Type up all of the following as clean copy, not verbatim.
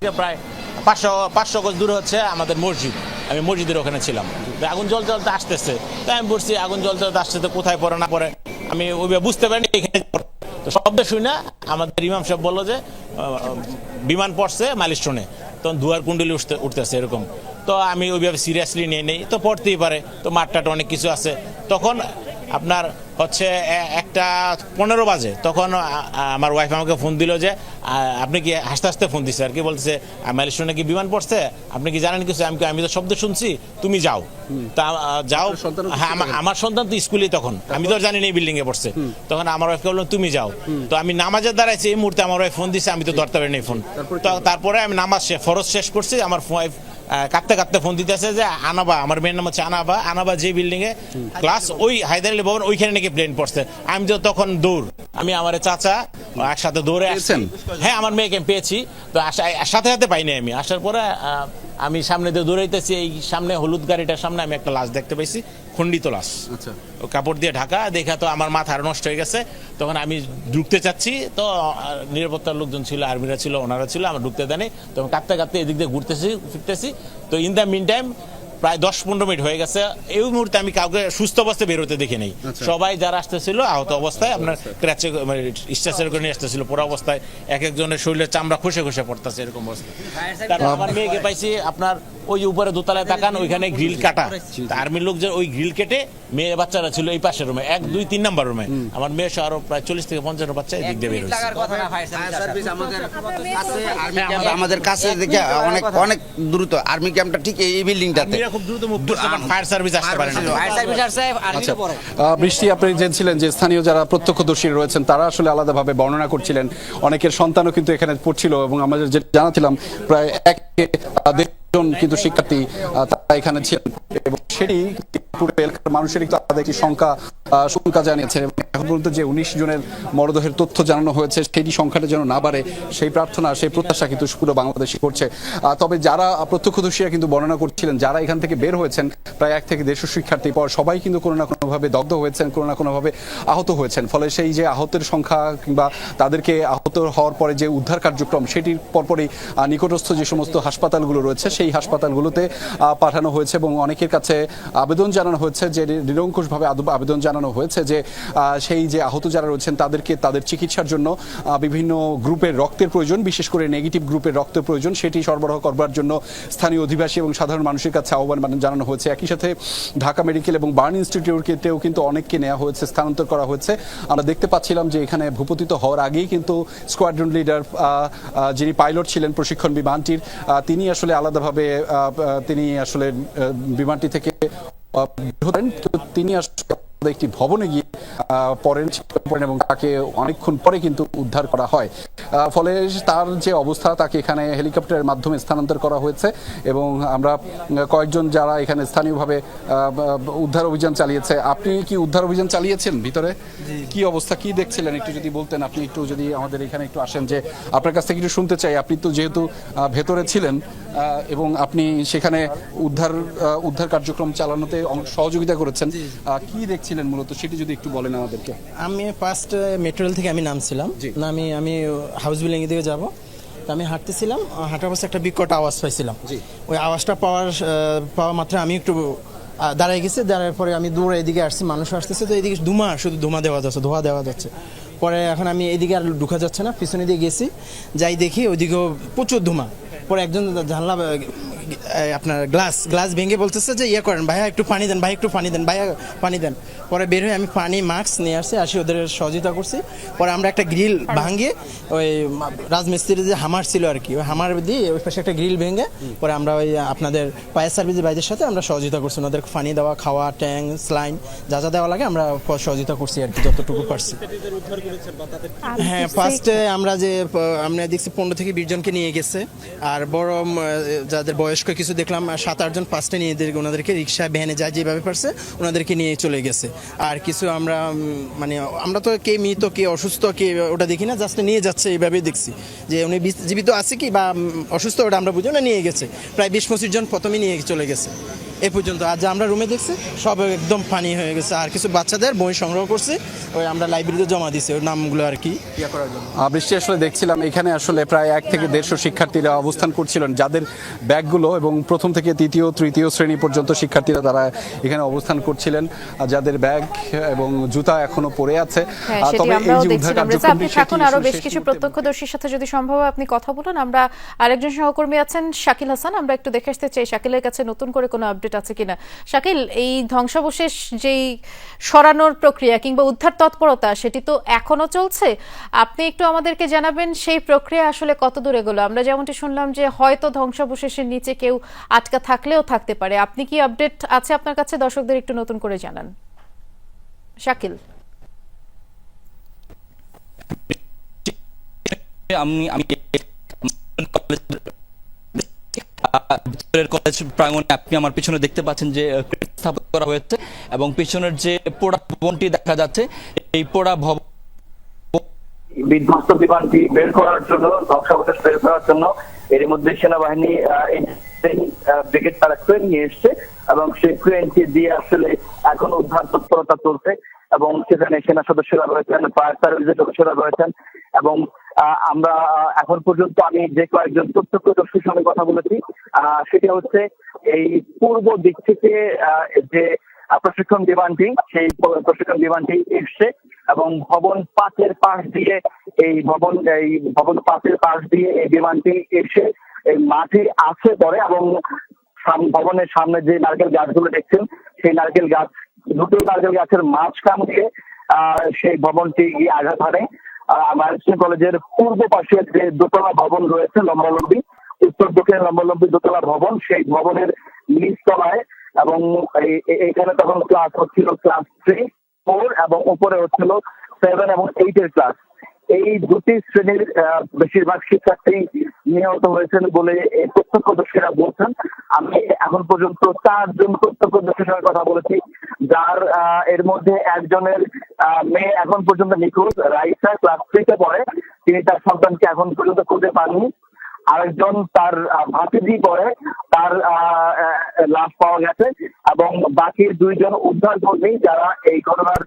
প্রায় 500 গজ দূরে হচ্ছে আমাদের মসজিদ। আমি মসজিদের ওখানে ছিলাম, আগুন জ্বলতে জ্বলতে আসতেছে। তাই আমি বলছি আগুন জ্বলতে জ্বলতে আসতেছে, কোথায় পড়ে না পড়ে আমি ওইভাবে বুঝতে পারিনি। এখানে তো শব্দ শুনে আমাদের ইমাম সাহেব বললো যে বিমান পড়ছে মাইলস্টোনে, তখন ধোয়ার কুণ্ডলি উঠতেছে এরকম। তো আমি ওইভাবে সিরিয়াসলি নিয়ে নেই, তো পড়তেই পারে, তো মাঠটাট অনেক কিছু আছে। তখন আপনার হচ্ছে 1:15 বাজে, তখন আমার ওয়াইফ আমাকে ফোন দিল যে আপনি কি, হাসতে হাসতে ফোন দিচ্ছে আর কি, বলতেছে মাইলস্টোনে কি বিমান পড়ছে, আপনি কি জানেন কিছু? আমি তো শব্দ শুনছি, তুমি যাও। তা যাও। হ্যাঁ, আমার সন্তান তো স্কুলে, তখন আমি তো জানি না এই বিল্ডিং এ পড়ছে। তখন আমার ওয়াইফকে বললাম তুমি যাও। তো আমি নামাজের দাঁড়াইছি, এই মুহূর্তে আমার ওয়াইফ ফোন দিচ্ছে, আমি তো ধরতে পারিনি ফোন। তারপরে আমি নামাজ ফরজ শেষ করছি, আমার ওয়াইফ কাঁদতে কাঁদতে ফোন দিতেছে যে আনাবা, আমার মেয়ের নাম হচ্ছে আনাবা যে বিল্ডিং এ ক্লাস, ওই হায়দার আলী ভবন, ওইখানে নাকি প্লেন পড়ছে। আমি তো তখন দৌড়, আমি আমার চাচা একসাথে দৌড়ে আসছেন। হ্যাঁ, আমার মেয়েকে পেয়েছি। তো সাথে সাথে পাইনি। আমি আসার পরে আমি সামনে দিয়ে দৌড়াইতেছি, এই সামনে হলুদ গাড়িটার সামনে আমি একটা লাশ দেখতে পাইছি, খণ্ডিত লাশ, ও কাপড় দিয়ে ঢাকা। দেখা তো আমার মাথা আর নষ্ট হয়ে গেছে। তখন আমি ঢুকতে চাচ্ছি, তো নিরাপত্তার লোকজন ছিল, আর্মিরা ছিল, ওনারা ছিল, আমার ঢুকতে দেয়নি। তখন কাঁদতে কাঁদতে এদিক দিয়ে ঘুরতেছি ফিরতেছি। তো ইন দ্য মিন টাইম প্রায় 10-15 মিনিট হয়ে গেছে। এই মুহূর্তে আমি কাউকে সুস্থ অবস্থায় বেরোতে দেখি নাই। সবাই যারা আসতেছিল আহত অবস্থায়, আপনার ক্র্যাচে স্ট্রেচার করে নিয়ে আসতেছিল পুরো অবস্থায়, এক একজনের শরীরের চামড়া খসে খসে পড়তেছে এরকম অবস্থা। তারপর আমার মেয়েকে পাইছি আপনার ওই উপরে দোতলায় তাকান, ওইখানে গ্রিল কাটা, আর্মির লোক যে ওই গ্রিল কেটে, মেয়ে বাচ্চারা ছিল এই পাশের রুমে, 1, 2, 3 নাম্বার রুমে। আমার মেয়ে সহ আরো প্রায় 40 থেকে 50 বাচ্চা এদিক দিয়ে বের হয়েছে। আমাদের কাছে দেখে অনেক অনেক দ্রুত আর্মি ক্যাম্পটা ঠিক এই বিল্ডিংটাতে খুব দ্রুত মুভ করছে, ফায়ার সার্ভিস আসতে পারে না। আচ্ছা, বৃষ্টি, আপনি জেনেছিলেন যে স্থানীয় যারা প্রত্যক্ষদর্শী রয়েছেন তারা আসলে আলাদাভাবে বর্ণনা করছিলেন, অনেকের সন্তানও কিন্তু এখানে পড়ছিল, এবং আমাদের যে জানাছিলাম প্রায় 1 জন কিন্তু শিক্ষার্থী তারা এখানে ছিলেন, এবং সেটি পুরো এলাকার মানুষের একটু আলাদা একটি সংখ্যা জানিয়েছেন। এবং এখন পর্যন্ত যে 19 জনের মরদেহের তথ্য জানানো হয়েছে, সেই সংখ্যাটা যেন না বাড়ে, সেই প্রার্থনা, সেই প্রত্যাশা কিন্তু পুরো বাংলাদেশই করছে। তবে যারা প্রত্যক্ষদর্শীরা কিন্তু বর্ণনা করছিলেন, যারা এখান থেকে বের হয়েছেন, প্রায় 1 থেকে 150 শিক্ষার্থী পর সবাই কিন্তু কোনো না কোনোভাবে দগ্ধ হয়েছেন, কোনো না কোনোভাবে আহত হয়েছেন। ফলে সেই যে আহতের সংখ্যা কিংবা তাদেরকে আহত হওয়ার পরে যে উদ্ধার কার্যক্রম, সেটির পরপরই নিকটস্থ যে সমস্ত হাসপাতালগুলো রয়েছে সেই হাসপাতালগুলোতে পাঠানো হয়েছে, এবং অনেকের কাছে আবেদন জানানো হয়েছে, যে নিরঙ্কুশভাবে আবেদন জানানো হয়েছে যে সেই যে আহত যারা রয়েছেন তাদেরকে তাদের চিকিৎসার জন্য বিভিন্ন গ্রুপের রক্তের প্রয়োজন, বিশেষ করে নেগেটিভ গ্রুপের রক্তের প্রয়োজন, সেটি সরবরাহ করবার জন্য স্থানীয় অধিবাসী এবং সাধারণ মানুষের কাছে আহ্বান জানানো হয়েছে। একই সাথে ঢাকা মেডিকেল এবং বার্ন ইনস্টিটিউটেও কিন্তু অনেককে নেওয়া হয়েছে, স্থানান্তর করা হয়েছে। আমরা দেখতে পাচ্ছিলাম যে এখানে ভূপতিত হওয়ার আগেই কিন্তু স্কোয়াড্রন লিডার, যিনি পাইলট ছিলেন প্রশিক্ষণ বিমানটির, তিনি আসলে আলাদাভাবে তিনি আসলে বিমানটি থেকে তিনি আসলে একটি ভবনে গিয়ে পড়েন, এবং তাকে অনেকক্ষণ পরে কিন্তু উদ্ধার করা হয়। ফলে তার যে অবস্থা, তাকে এখানে হেলিকপ্টারের মাধ্যমে স্থানান্তর করা হয়েছে, এবং আমরা কয়েকজন যারা এখানে স্থানীয়ভাবে উদ্ধার অভিযান চালিয়েছে। আপনি কি উদ্ধার অভিযান চালিয়েছেন ভিতরে? কি অবস্থা, কি দেখছিলেন একটু যদি বলতেন। আপনি একটু যদি আমাদের এখানে একটু আসেন, যে আপনার কাছ থেকে একটু শুনতে চাই। আপনি তো যেহেতু ভেতরে ছিলেন এবং আপনি সেখানে উদ্ধার কার্যক্রম চালানোতে সহযোগিতা করেছেন, কি দেখছিলেন মূলত সেটি যদি একটু বলেন আমাদেরকে। আমি ফার্স্ট মেট্রো রেল থেকে আমি নামছিলাম, আমি হাউস বিল্ডিং এর দিকে যাবো। তো আমি হাঁটতেছিলাম, হাঁটার পাশে একটা বিকট আওয়াজ পাইছিলাম। ওই আওয়াজটা পাওয়া মাত্র আমি একটু দাঁড়াই গেছি। দাঁড়ার পরে আমি দূরে এদিকে আসছি, মানুষ আসতেছে, তো এদিকে শুধু ধোঁয়া দেওয়া যাচ্ছে। পরে এখন আমি এদিকে আর ঢুকা যাচ্ছে না, পিছনে দিয়ে গেছি, যাই দেখি ওইদিকেও প্রচুর ধোঁয়া। পরে একজন জানলা আপনার গ্লাস ভেঙে বলতেছে যে ইয়ে করেন ভাইয়া, একটু পানি দেন, ভাইয়া পানি দেন। পরে বের হয়ে আমি পানি মাস্ক নিয়ে আসি ওদের সহযোগিতা করছি। পরে আমরা একটা গ্রিল ভাঙিয়ে, ওই রাজমিস্ত্রির যে হামার ছিল আর কি, ওই হামার দিয়ে ওই পাশে একটা গ্রিল ভেঙে পরে আমরা ওই আপনাদের ফায়ার সার্ভিসের ভাইদের সাথে আমরা সহযোগিতা করছি, ওদের পানি দেওয়া, খাওয়া, ট্যাঙ্ক, স্লাইন যা যা দেওয়া লাগে আমরা সহযোগিতা করছি আর কি, যতটুকু পারছি। হ্যাঁ, ফার্স্টে আমরা দেখছি 15 থেকে 20 জনকে নিয়ে গেছে, আর বড় যাদের বয়স্ক কিছু দেখলাম 7-8 জন ফার্স্টে নিয়ে ওনাদেরকে রিক্সা ভ্যানে যা যেভাবে পারছে ওনাদেরকে নিয়ে চলে গেছে। আর কিছু আমরা তো কে মৃত কে অসুস্থ কে ওটা দেখি না, জাস্ট নিয়ে যাচ্ছে এইভাবেই দেখছি, যে উনি জীবিত আছে কি বা অসুস্থ ওটা আমরা বুঝি না, নিয়ে গেছে। প্রায় 20-25 জন প্রথমে নিয়ে চলে গেছে। এ পর্যন্ত। আজ আমরা রুমে দেখছি সব একদম পানি হয়ে গেছে। আর কিছু বাচ্চাদের বই সংগ্রহ করছি, ওই আমরা লাইব্রেরিতে জমা দিছি ওই নামগুলো আর কি ইয়ে করার জন্য। বৃষ্টি আসলে দেখছিলাম এখানে আসলে প্রায় 1 থেকে 150 শিক্ষার্থীরা অবস্থান করছিলেন, যাদের ব্যাগগুলো এবং প্রথম থেকে তৃতীয় শ্রেণী পর্যন্ত শিক্ষার্থীরা তারা এখানে অবস্থান করছিলেন, আর যাদের ব্যাগ এবং জুতা এখনো পড়ে আছে। তবে এই যে উদ্ধার কার্যক্রম, আপনি থাকুন, আরো বেশ কিছু প্রত্যক্ষদর্শীর সাথে যদি সম্ভব হয় আপনি কথা বলুন। আমরা আরেকজন সহকর্মী আছেন শাকিল হাসান, আমরা একটু দেখে আসতে চাই শাকিলের কাছে নতুন করে কোনো আপডেট আছে কিনা। শাকিল, এই ধ্বংসাবশেষ যেই সরানোর প্রক্রিয়া কিংবা উদ্ধার তৎপরতা সেটি তো এখনো চলছে, আপনি একটু আমাদেরকে জানাবেন সেই প্রক্রিয়া আসলে কত দূরে গেল। আমরা যেমনটি শুনলাম যে হয়তো ধ্বংসাবশেষের নিচে কেউ আটকা থাকলেও থাকতে পারে, আপনি কি আপডেট আছে আপনার কাছে? দর্শকদের একটু নতুন করে জানান শাকিল। কলেজ প্রাঙ্গণে আপনি আমার পিছনে দেখতে পাচ্ছেন যে স্থাপন করা হয়েছে এবং পিছনের যে পোড়া ভবনটি দেখা যাচ্ছে, এই পোড়া ভবন বিধ্বস্ত বিমানটি বের করার জন্য, ধ্বংসাবশেষ বের করার জন্য এর মধ্যে সেনাবাহিনী ব্রিগেড তারা ক্রেন নিয়ে এসছে এবং সেই ক্রেনটি দিয়ে আসলে এখন উদ্ধার তৎপরতা চলছে এবং সেখানে সেনা সদস্যরা রয়েছেন, ফায়ার সার্ভিসের সদস্যরা রয়েছেন এবং আমরা এখন পর্যন্ত আমি যে কয়েকজন প্রত্যক্ষদর্শীর সঙ্গে কথা বলেছি সেটা হচ্ছে এই পূর্ব দিক থেকে যে প্রশিক্ষণ বিমানটি, সেই প্রশিক্ষণ বিমানটি এসছে এবং ভবন 5-এর পাশ দিয়ে এই ভবন 5-এর পাশ দিয়ে এই বিমানটি এসে এই মাঠে আসে পড়ে এবং ভবনের সামনে যে নারকেল গাছগুলো দেখছেন সেই দুটো নারকেল গাছের মাঝখান দিয়ে সেই ভবনটি গিয়ে আঘাত হানে। আমার কলেজের পূর্ব পাশে যে দোতলা ভবন রয়েছে লম্বালম্বী, উত্তর দক্ষিণ লম্বালম্বী দোতলা ভবন, সেই ভবনের নিচতলায় এবং এখানে তখন ক্লাস হচ্ছিল ক্লাস 3, 4 এবং উপরে হচ্ছিল 7 এবং 8-এর ক্লাস। এই দুটি শ্রেণীর বেশিরভাগ শিক্ষার্থী নিহত হয়েছেন বলে প্রত্যক্ষদর্শীরা বলছেন। আমি এখন পর্যন্ত 4 জন প্রত্যক্ষদর্শীর সঙ্গে কথা বলেছি, যার এর মধ্যে একজনের মেয়ে এখন পর্যন্ত নিখোঁজ, রাইসা ক্লাস 3-তে পড়ে, তিনি তার সন্তানকে এখন পর্যন্ত খুঁজে পাননি। আরেকজন তার ভাতিজি পড়ে, তার লাশ পাওয়া গেছে এবং বাকি 2 জন উদ্ধার কর্মী যারা এই ঘটনার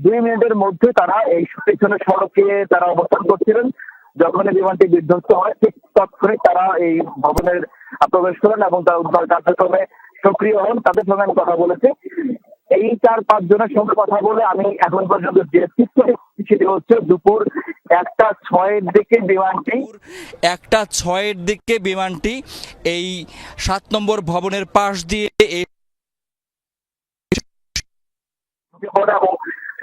2 মিনিটের মধ্যে তারা এই পেছনের সড়কে তারা অবস্থান করছিলেন। যখন বিমানটি বিধ্বস্ত হয় ঠিক তৎক্ষণিক তারা এই ভবনের প্রবেশ করেন এবং তারা উদ্ধার কার্যক্রমে সক্রিয় হন। তাদের সঙ্গে আমি কথা বলেছি। এই 4-5 জনের সঙ্গে কথা বলে আমি এখন পর্যন্ত যে সেটি হচ্ছে দুপুর 1:06-এর দিকে বিমানটি এই 7 নম্বর ভবনের পাশ দিয়ে এবং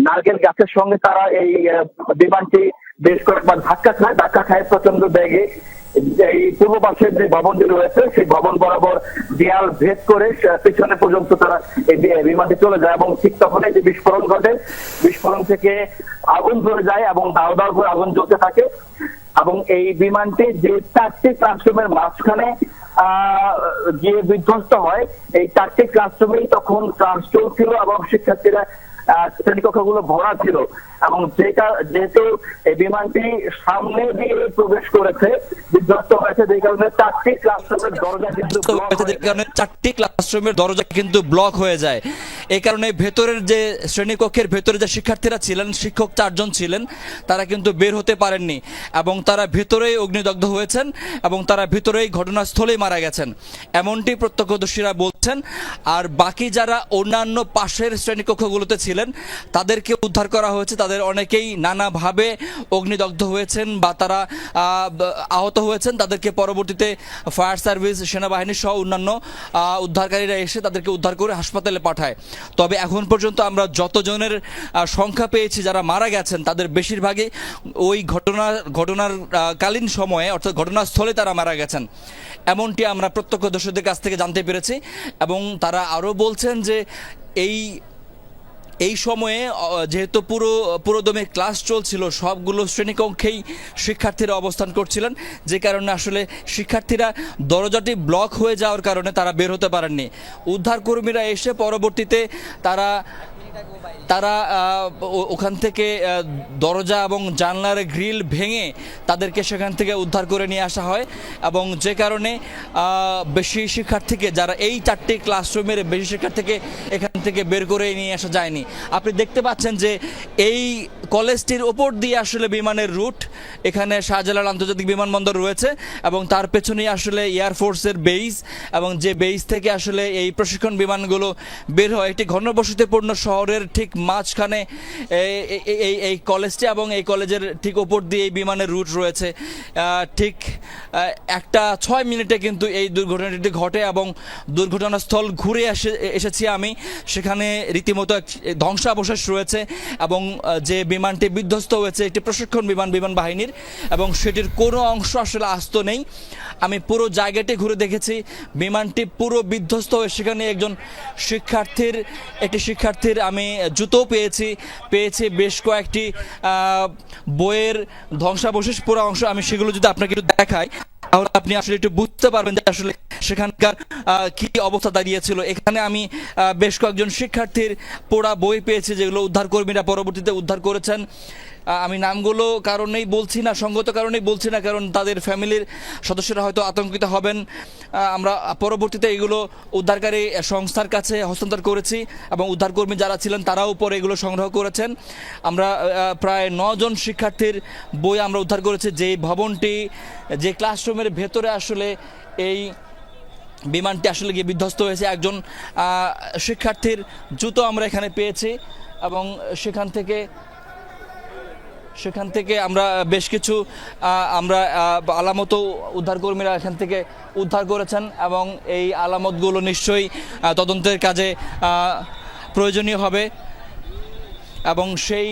নারকেল গাছের সঙ্গে তারা এই বিমানটি বেশ কয়েকবার ধাক্কা খায় প্রচন্ড বেগে। এই পূর্ব পাশের যে ভবনটি রয়েছে সেই ভবন বরাবর দেয়াল ভেদ করে পিছনে পর্যন্ত তারা এই বিমানটি চলে যায় এবং ঠিক তখন এই যে বিস্ফোরণ ঘটে, বিস্ফোরণ থেকে আগুন ধরে যায় এবং দাও দাও করে আগুন জ্বলতে থাকে এবং এই বিমানটি যে 4টি ক্লাসরুমের মাঝখানে গিয়ে বিধ্বস্ত হয়, এই 4টি ক্লাসরুমেই তখন ক্লাস চলছিল এবং শিক্ষার্থীরা শ্রেণীকক্ষগুলো ভরা ছিল এবং যেহেতু এই বিমানটি সামনে দিয়ে প্রবেশ করেছে, বিধ্বস্ত হয়েছে, যে কারণে 4টি ক্লাসরুমের দরজা কিন্তু ব্লক হয়ে যায়। এই কারণে ভেতরের যে শ্রেণীকক্ষের ভেতরে যে শিক্ষার্থীরা ছিলেন, শিক্ষক 4 জন ছিলেন, তারা কিন্তু বের হতে পারেননি এবং তারা ভিতরেই অগ্নিদগ্ধ হয়েছেন এবং তারা ভিতরেই ঘটনাস্থলেই মারা গেছেন, এমনটি প্রত্যক্ষদর্শীরা বলছেন। আর বাকি যারা অন্যান্য পাশের শ্রেণীকক্ষগুলোতে ছিলেন তাদেরকে উদ্ধার করা হয়েছে, তাদের অনেকেই নানাভাবে অগ্নিদগ্ধ হয়েছেন বা তারা আহত হয়েছেন। তাদেরকে পরবর্তীতে ফায়ার সার্ভিস, সেনাবাহিনী সহ অন্যান্য উদ্ধারকারীরা এসে তাদেরকে উদ্ধার করে হাসপাতালে পাঠায়। তবে এখন পর্যন্ত আমরা যতজনের সংখ্যা পেয়েছি যারা মারা গেছেন তাদের বেশিরভাগই ওই ঘটনার কালীন সময়ে অর্থাৎ ঘটনাস্থলে তারা মারা গেছেন, এমনটি আমরা প্রত্যক্ষদর্শীদের কাছ থেকে জানতে পেরেছি। এবং তারা আরও বলছেন যে এই সময়ে যেহেতু পুরোদমে ক্লাস চলছিল, সবগুলো শ্রেণীকক্ষেই শিক্ষার্থীরা অবস্থান করছিলেন, যে কারণে আসলে শিক্ষার্থীরা দরজাটি ব্লক হয়ে যাওয়ার কারণে তারা বের হতে পারেননি। উদ্ধারকর্মীরা এসে পরবর্তীতে তারা তারা ওখান থেকে দরজা এবং জানলার গ্রিল ভেঙে তাদেরকে সেখান থেকে উদ্ধার করে নিয়ে আসা হয় এবং যে কারণে বেশি শিক্ষার্থীকে যারা এই 4টি ক্লাসরুমের বেশি শিক্ষার্থীকে এখান থেকে বের করে নিয়ে আসা যায়নি। আপনি দেখতে পাচ্ছেন যে এই কলেজটির ওপর দিয়ে আসলে বিমানের রুট, এখানে শাহজালাল আন্তর্জাতিক বিমানবন্দর রয়েছে এবং তার পেছনেই আসলে এয়ারফোর্সের বেইস এবং যে বেইস থেকে আসলে এই প্রশিক্ষণ বিমানগুলো বের হয়। একটি ঘনবসতিপূর্ণ শহরের ঠিক মাঝখানে এই কলেজটি এবং এই কলেজের ঠিক ওপর দিয়ে এই বিমানের রুট রয়েছে। ঠিক 1:06 মিনিটে কিন্তু এই দুর্ঘটনাটি ঘটে এবং দুর্ঘটনাস্থল ঘুরে এসেছি আমি। সেখানে রীতিমতো ধ্বংসাবশেষ রয়েছে এবং যে বিমানটি বিধ্বস্ত হয়েছে একটি প্রশিক্ষণ বিমান বাহিনীর এবং সেটির কোনো অংশ আসলে আস্ত নেই। আমি পুরো জায়গাটি ঘুরে দেখেছি, বিমানটি পুরো বিধ্বস্ত হয়ে সেখানে একটি শিক্ষার্থীর আমি জুতো পেয়েছি বেশ কয়েকটি বইয়ের ধ্বংসাবশেষ পুরো অংশ। আমি সেগুলো যদি আপনাকে একটু দেখাই তাহলে আপনি আসলে একটু বুঝতে পারবেন যে আসলে সেখানকার কি অবস্থা দাঁড়িয়েছিল। এখানে আমি বেশ কয়েকজন শিক্ষার্থীর পোড়া বই পেয়েছি যেগুলো উদ্ধারকর্মীরা পরবর্তীতে উদ্ধার করেছেন। আমি নামগুলো কারণেই বলছি না, সঙ্গত কারণেই বলছি না, কারণ তাদের ফ্যামিলির সদস্যরা হয়তো আতঙ্কিত হবেন। আমরা পরবর্তীতে এগুলো উদ্ধারকারী সংস্থার কাছে হস্তান্তর করেছি এবং উদ্ধারকর্মী যারা ছিলেন তারাও পরে এগুলো সংগ্রহ করেছেন। আমরা প্রায় 9 জন শিক্ষার্থীর বই আমরা উদ্ধার করেছি। যে ভবনটি, যে ক্লাসরুমের ভেতরে আসলে এই বিমানটি আসলে গিয়ে বিধ্বস্ত হয়েছে, একজন শিক্ষার্থীর জুতো আমরা এখানে পেয়েছি এবং সেখান থেকে আমরা বেশ কিছু আলামতও উদ্ধারকর্মীরা এখান থেকে উদ্ধার করেছেন এবং এই আলামতগুলো নিশ্চয়ই তদন্তের কাজে প্রয়োজনীয় হবে এবং সেই